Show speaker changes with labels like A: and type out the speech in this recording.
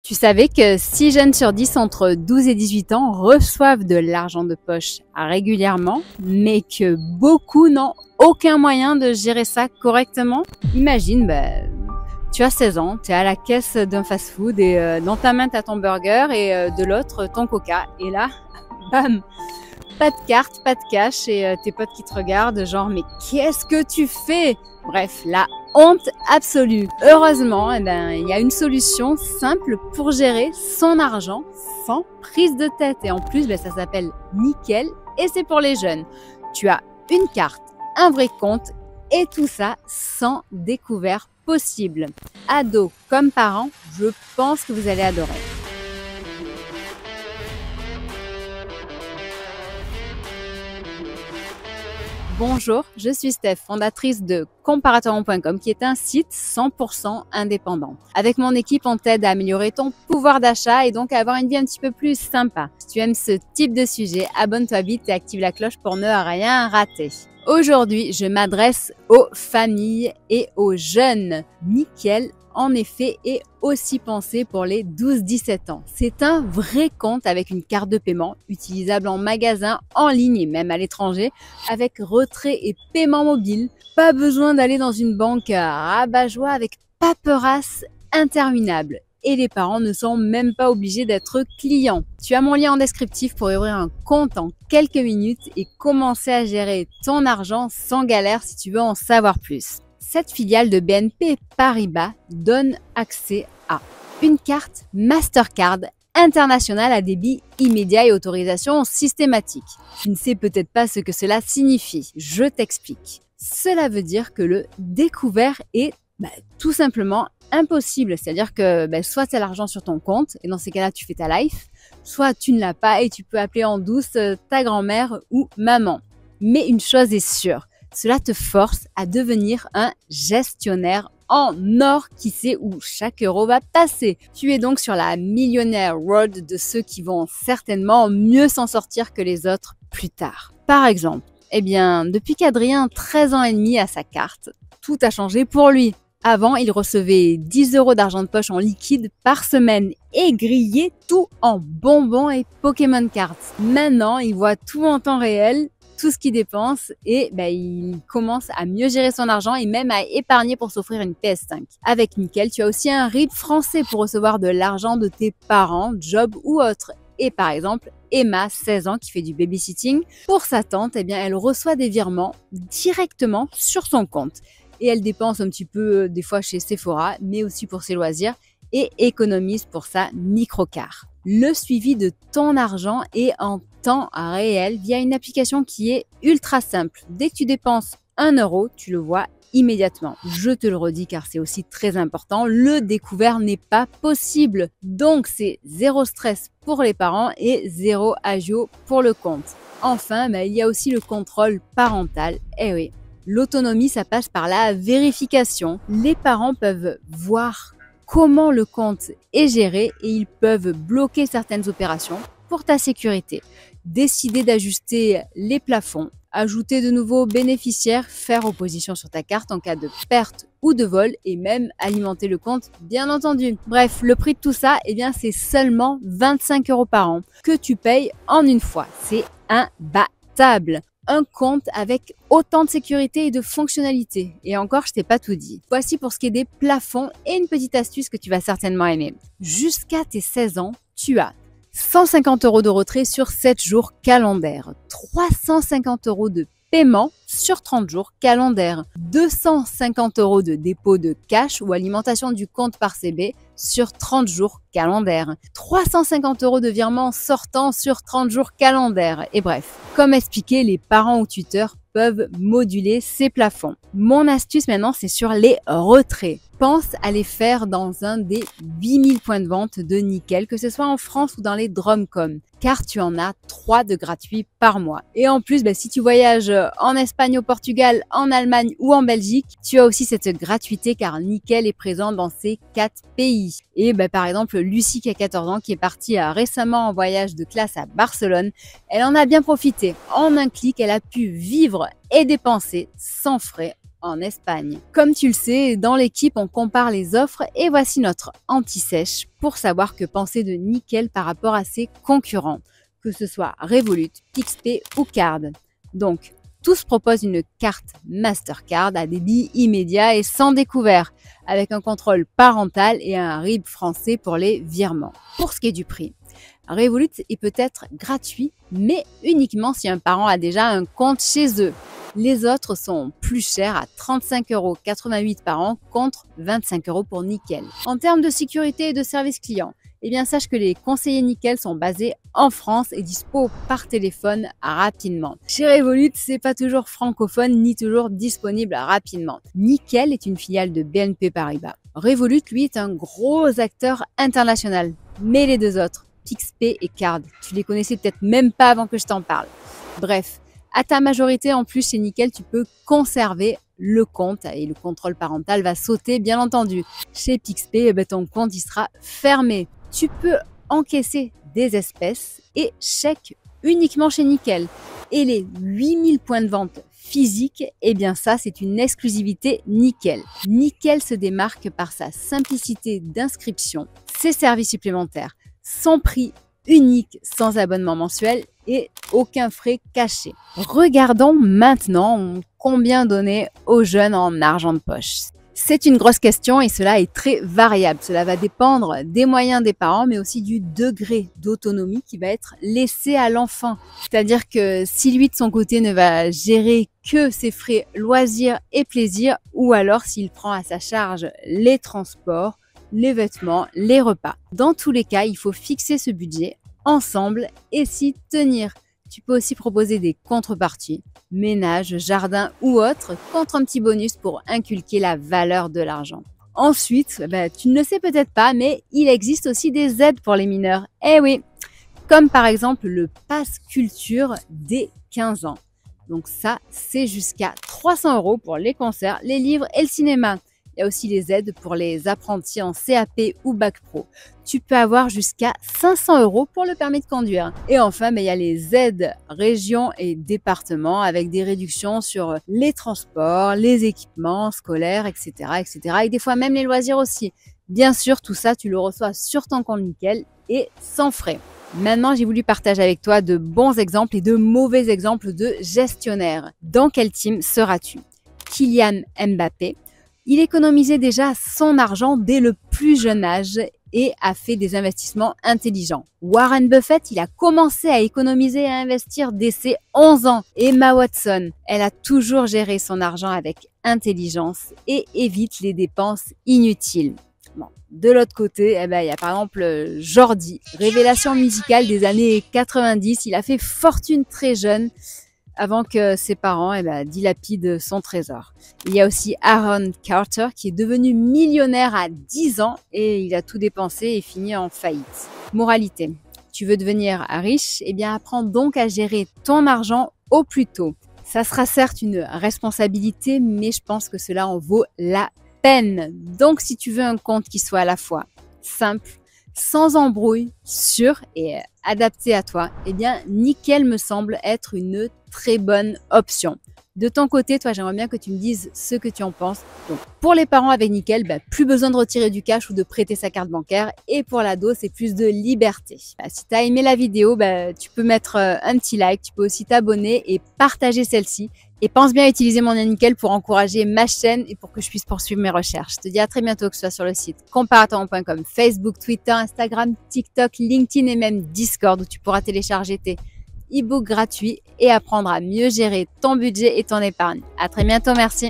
A: Tu savais que 6 jeunes sur 10 entre 12 et 18 ans reçoivent de l'argent de poche régulièrement, mais que beaucoup n'ont aucun moyen de gérer ça correctement? Imagine, tu as 16 ans, tu es à la caisse d'un fast-food et dans ta main tu as ton burger et de l'autre ton coca. Et là, bam, pas de carte, pas de cash et tes potes qui te regardent genre mais qu'est-ce que tu fais? Bref, la honte absolue. Heureusement, il y a une solution simple pour gérer son argent sans prise de tête. Et en plus, ça s'appelle Nickel et c'est pour les jeunes. Tu as une carte, un vrai compte et tout ça sans découvert possible. Ados comme parents, je pense que vous allez adorer. Bonjour, je suis Steph, fondatrice de Comparatoront.com qui est un site 100% indépendant. Avec mon équipe, on t'aide à améliorer ton pouvoir d'achat et donc à avoir une vie un petit peu plus sympa. Si tu aimes ce type de sujet, abonne-toi vite et active la cloche pour ne rien rater. Aujourd'hui, je m'adresse aux familles et aux jeunes. Nickel, en effet, est aussi pensé pour les 12-17 ans. C'est un vrai compte avec une carte de paiement utilisable en magasin, en ligne et même à l'étranger, avec retrait et paiement mobile. Pas besoin d'aller dans une banque à rabat-joie avec paperasse interminable. Et les parents ne sont même pas obligés d'être clients. Tu as mon lien en descriptif pour ouvrir un compte en quelques minutes et commencer à gérer ton argent sans galère si tu veux en savoir plus. Cette filiale de BNP Paribas donne accès à une carte Mastercard internationale à débit immédiat et autorisation systématique. Tu ne sais peut-être pas ce que cela signifie. Je t'explique. Cela veut dire que le découvert est tout simplement impossible. C'est-à-dire que soit tu as l'argent sur ton compte et dans ces cas-là, tu fais ta life, soit tu ne l'as pas et tu peux appeler en douce ta grand-mère ou maman. Mais une chose est sûre, cela te force à devenir un gestionnaire en or qui sait où chaque euro va passer. Tu es donc sur la millionnaire road de ceux qui vont certainement mieux s'en sortir que les autres plus tard. Par exemple, depuis qu'Adrien, 13 ans et demi, a sa carte, tout a changé pour lui. Avant, il recevait 10 euros d'argent de poche en liquide par semaine et grillait tout en bonbons et Pokémon Cards. Maintenant, il voit tout en temps réel, tout ce qu'il dépense et il commence à mieux gérer son argent et même à épargner pour s'offrir une PS5. Avec Nickel, tu as aussi un RIB français pour recevoir de l'argent de tes parents, job ou autre. Et par exemple, Emma, 16 ans, qui fait du babysitting, pour sa tante, elle reçoit des virements directement sur son compte. Et elle dépense un petit peu des fois chez Sephora, mais aussi pour ses loisirs et économise pour sa microcar. Le suivi de ton argent est en temps réel via une application qui est ultra simple. Dès que tu dépenses 1 euro, tu le vois immédiatement. Je te le redis car c'est aussi très important, le découvert n'est pas possible. Donc c'est zéro stress pour les parents et zéro agio pour le compte. Enfin, il y a aussi le contrôle parental. Eh oui, l'autonomie, ça passe par la vérification. Les parents peuvent voir comment le compte est géré et ils peuvent bloquer certaines opérations pour ta sécurité. Décider d'ajuster les plafonds, ajouter de nouveaux bénéficiaires, faire opposition sur ta carte en cas de perte ou de vol et même alimenter le compte, bien entendu. Bref, le prix de tout ça, c'est seulement 25 euros par an que tu payes en une fois. C'est imbattable. Un compte avec autant de sécurité et de fonctionnalités. Et encore, je t'ai pas tout dit. Voici pour ce qui est des plafonds et une petite astuce que tu vas certainement aimer. Jusqu'à tes 16 ans, tu as 150 euros de retrait sur 7 jours calendaires, 350 euros de paiement sur 30 jours calendaires, 250 euros de dépôt de cash ou alimentation du compte par CB sur 30 jours calendaires, 350 euros de virement sortant sur 30 jours calendaires. Et bref, comme expliqué, les parents ou tuteurs peuvent moduler ces plafonds. Mon astuce maintenant, c'est sur les retraits. Pense à les faire dans un des 8000 points de vente de Nickel, que ce soit en France ou dans les Dromcom, car tu en as 3 de gratuits par mois. Et en plus, si tu voyages en Espagne, au Portugal, en Allemagne ou en Belgique, tu as aussi cette gratuité car Nickel est présent dans ces 4 pays. Et par exemple, Lucie qui a 14 ans, qui est partie récemment en voyage de classe à Barcelone, elle en a bien profité. En un clic, elle a pu vivre et dépenser sans frais en Espagne. Comme tu le sais, dans l'équipe, on compare les offres et voici notre anti-sèche pour savoir que penser de Nickel par rapport à ses concurrents, que ce soit Revolut, Pixpay ou Card. Donc, tous proposent une carte Mastercard à débit immédiat et sans découvert, avec un contrôle parental et un RIB français pour les virements. Pour ce qui est du prix, Revolut est peut-être gratuit, mais uniquement si un parent a déjà un compte chez eux. Les autres sont plus chers à 35,88 € par an contre 25 € pour Nickel. En termes de sécurité et de service client, eh bien sache que les conseillers Nickel sont basés en France et dispo par téléphone rapidement. Chez Revolut, c'est pas toujours francophone ni toujours disponible rapidement. Nickel est une filiale de BNP Paribas. Revolut, lui, est un gros acteur international. Mais les deux autres, Pixpay et Card, tu les connaissais peut-être même pas avant que je t'en parle. Bref, à ta majorité en plus chez Nickel, tu peux conserver le compte et le contrôle parental va sauter bien entendu. Chez Pixpay, ton compte il sera fermé. Tu peux encaisser des espèces et chèques uniquement chez Nickel. Et les 8000 points de vente physiques, eh bien ça c'est une exclusivité Nickel. Nickel se démarque par sa simplicité d'inscription, ses services supplémentaires, son prix unique sans abonnement mensuel et aucun frais caché. Regardons maintenant combien donner aux jeunes en argent de poche. C'est une grosse question et cela est très variable. Cela va dépendre des moyens des parents, mais aussi du degré d'autonomie qui va être laissé à l'enfant. C'est-à-dire que si lui, de son côté, ne va gérer que ses frais loisirs et plaisirs, ou alors s'il prend à sa charge les transports, les vêtements, les repas. Dans tous les cas, il faut fixer ce budget ensemble et s'y tenir. Tu peux aussi proposer des contreparties, ménage, jardin ou autre, contre un petit bonus pour inculquer la valeur de l'argent. Ensuite, tu ne le sais peut-être pas, mais il existe aussi des aides pour les mineurs. Eh oui, comme par exemple le Pass Culture dès 15 ans. Donc ça, c'est jusqu'à 300 € pour les concerts, les livres et le cinéma. Il y a aussi les aides pour les apprentis en CAP ou Bac Pro. Tu peux avoir jusqu'à 500 € pour le permis de conduire. Et enfin, il y a les aides régions et départements avec des réductions sur les transports, les équipements scolaires, etc., etc. Et des fois même les loisirs aussi. Bien sûr, tout ça, tu le reçois sur ton compte Nickel et sans frais. Maintenant, j'ai voulu partager avec toi de bons exemples et de mauvais exemples de gestionnaires. Dans quel team seras-tu? Kylian Mbappé. Il économisait déjà son argent dès le plus jeune âge et a fait des investissements intelligents. Warren Buffett, il a commencé à économiser et à investir dès ses 11 ans. Emma Watson, elle a toujours géré son argent avec intelligence et évite les dépenses inutiles. Bon. De l'autre côté, il y a par exemple Jordi, révélation musicale des années 90. Il a fait fortune très jeune avant que ses parents dilapident son trésor. Il y a aussi Aaron Carter qui est devenu millionnaire à 10 ans et il a tout dépensé et fini en faillite. Moralité, tu veux devenir riche? Apprends donc à gérer ton argent au plus tôt. Ça sera certes une responsabilité, mais je pense que cela en vaut la peine. Donc si tu veux un compte qui soit à la fois simple, sans embrouille, sûr et adapté à toi, Nickel me semble être une très bonne option. De ton côté, toi, j'aimerais bien que tu me dises ce que tu en penses. Donc, pour les parents avec Nickel, plus besoin de retirer du cash ou de prêter sa carte bancaire. Et pour l'ado, c'est plus de liberté. Si tu as aimé la vidéo, tu peux mettre un petit like. Tu peux aussi t'abonner et partager celle-ci. Et pense bien à utiliser mon lien Nickel pour encourager ma chaîne et pour que je puisse poursuivre mes recherches. Je te dis à très bientôt, que ce soit sur le site comparateur.com, Facebook, Twitter, Instagram, TikTok, LinkedIn et même Discord où tu pourras télécharger tes e-books gratuits et apprendre à mieux gérer ton budget et ton épargne. À très bientôt, merci.